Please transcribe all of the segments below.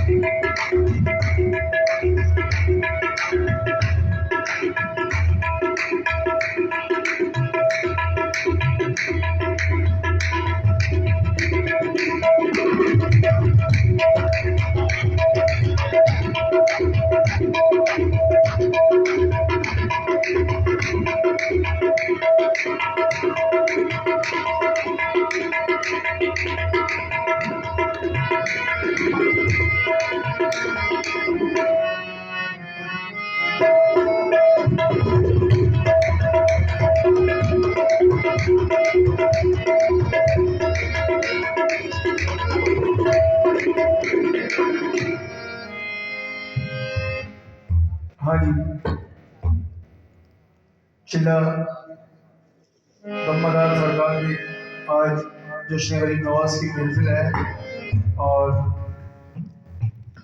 हाँ जी, चिल्ला ब्रह्मदास सरकार की आज जश्न गरीब नवाज की महफिल है और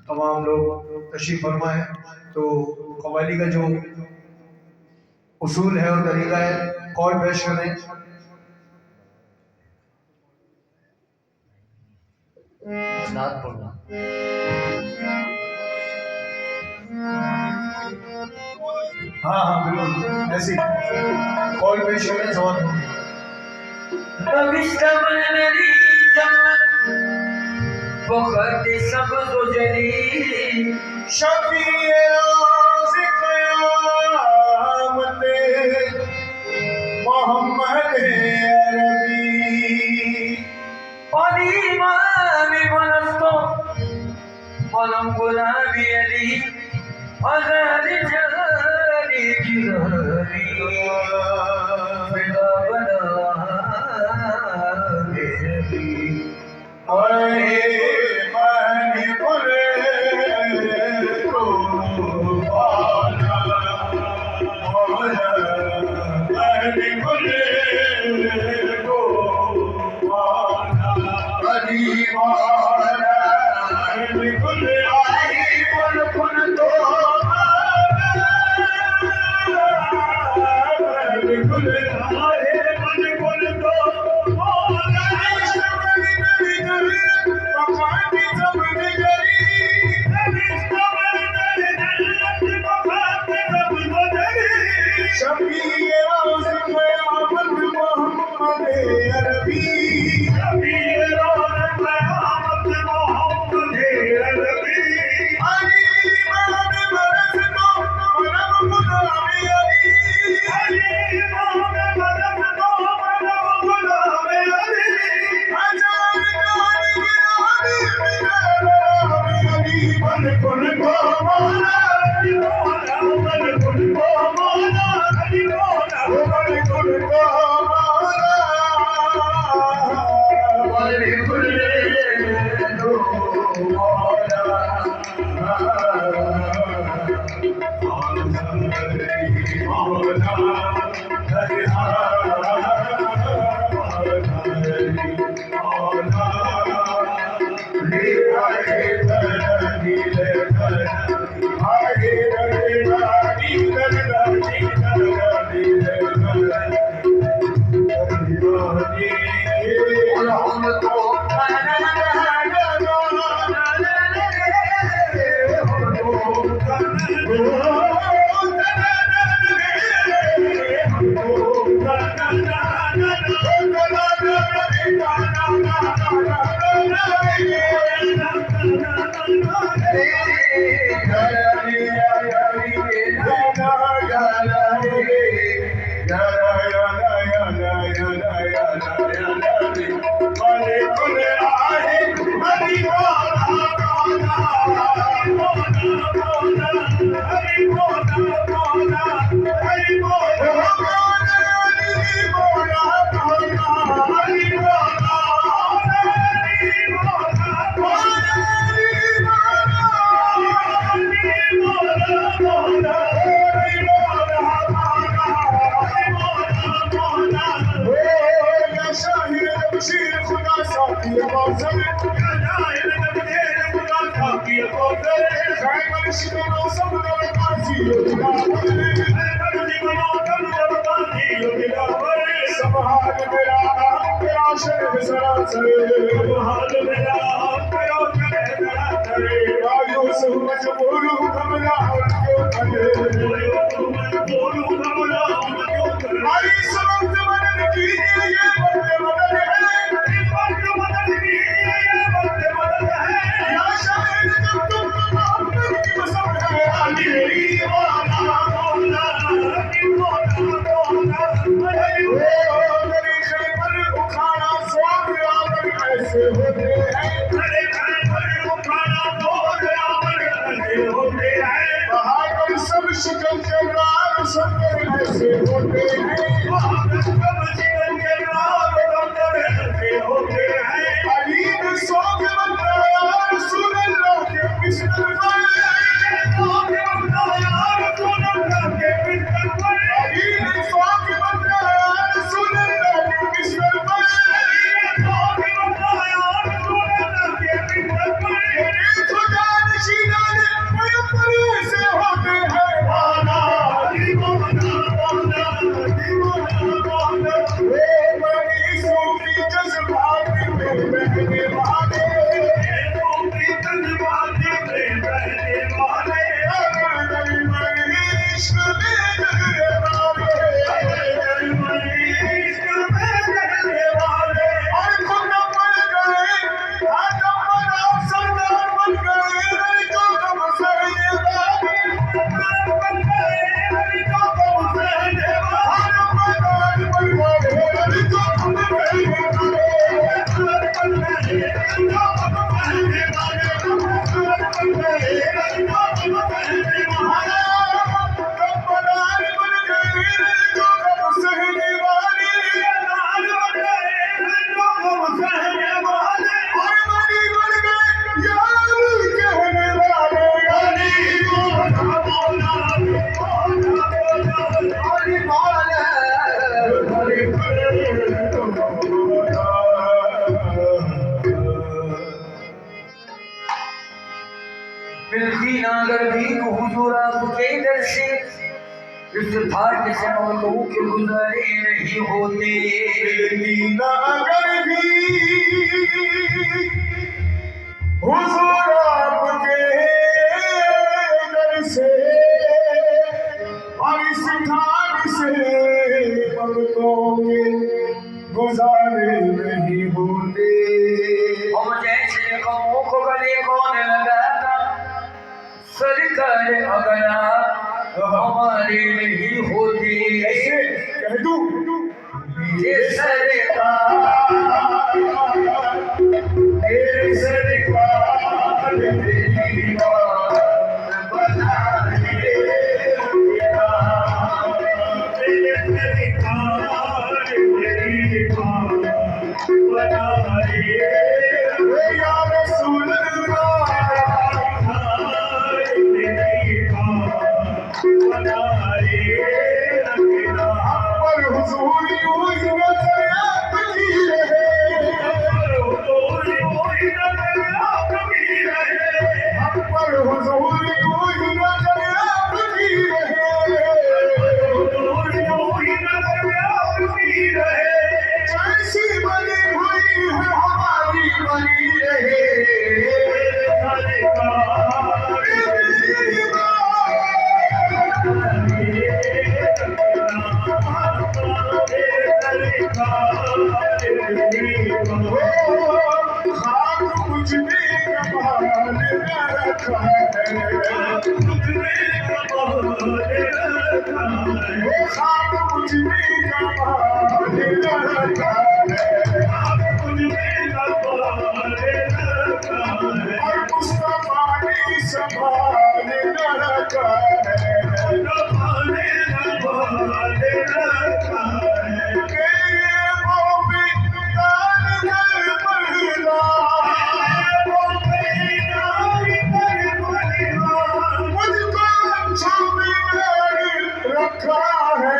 तमाम लोग तशरीफ फरमा है। तो कव्वाली का जो उसूल है और तरीका है, कॉल पेश करें। नात पढ़ना। हाँ हाँ बिल्कुल ऐसी कॉल पेश करें, सवाल होंगे। वक्त सब गुजरी शफीए रोज़ क़यामत मोहम्मद अरबी और ईमान बनस्तो मलम गुलामी अली अज़ार जहानी जिहानी फिदा बना हाल मेरा मजबूर हूँ कमला क्यों करे आई समझ मदद कीजिए ये वक्त मदद है या शायद जब तुम मोहब्बत की कसम है मेरी मेरी खैबर उखाड़ा स्वाद आवर ऐसे होते हैं बहादुर सब शिकल के रार संकर ऐसे होते हैं अली ने सौ के बताया रसूल अल्लाह के बिस्तर पर अली ने सौ के बताया रसूल अल्लाह के बिस्तर पर खुदा नशीना ने पैगंबर ऐसे होते हैं बड़ी सूफी जज्बात में बहने वाले इश्क में जगने वाले और खुद बन गए आदम बना सरदार बन गए जो कम सहने वाले आदम बन गए जो कम सहने वाले मिलती ना अगर भी हुजूर आपके दर से इस फाट से ममलूक के गुजारे नहीं होते लीला अगर भी हुजूर आपके दर से और इस ठाट से ममलों के गुजारे नहीं होते हम जैसे कमों को गले कौन लगाता सरकार अगर आप हमारे नहीं होते ऐसे कह दूं ये सरकार मेरे सरकार मेरी बात बना दे मेरे सरकार मेरी बात बना दे या रसूल अल्लाह मेरी बात बना दे पर हुजूर यूं ही नजर आपकी रहे पर हुजूर यूं ही नजर आपकी रहे जैसी बनी हुई है हमारी बनी रहे खाक कुछ भी कमाल न रखा है खाक कुछ भी कमाल न रखा है और मुस्तफा ने संभाल न रखा है रखा है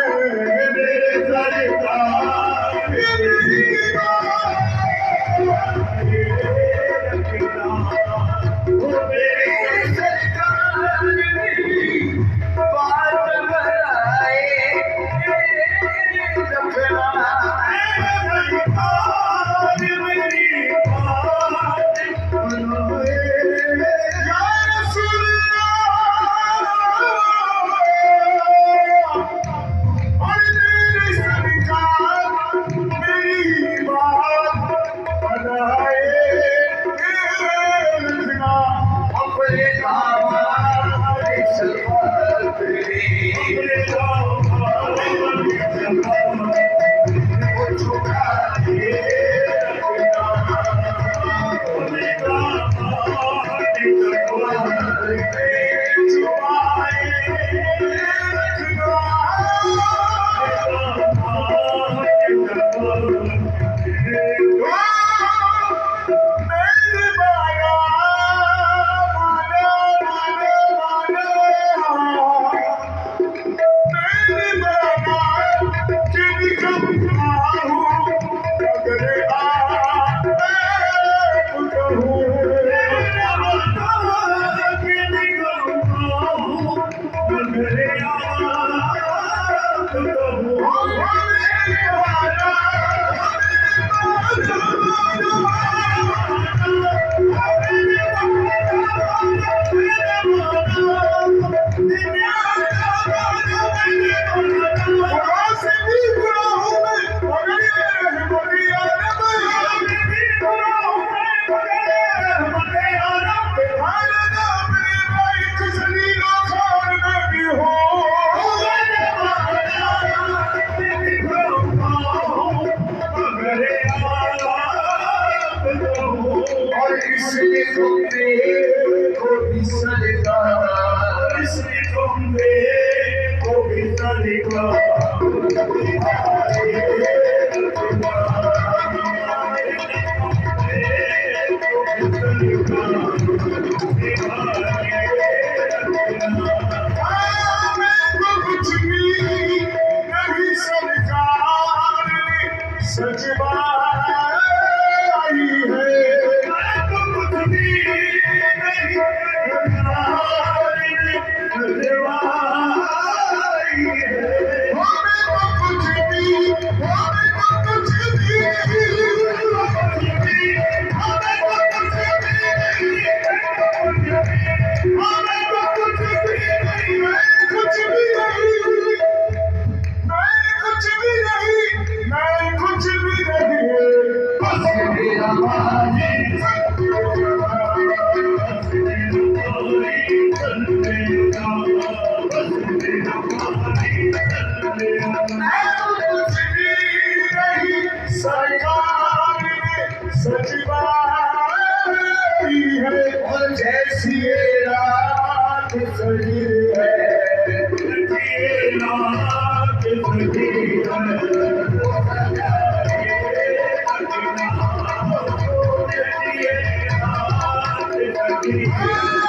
मेरे सरकार रात सजी है, रात सजी है,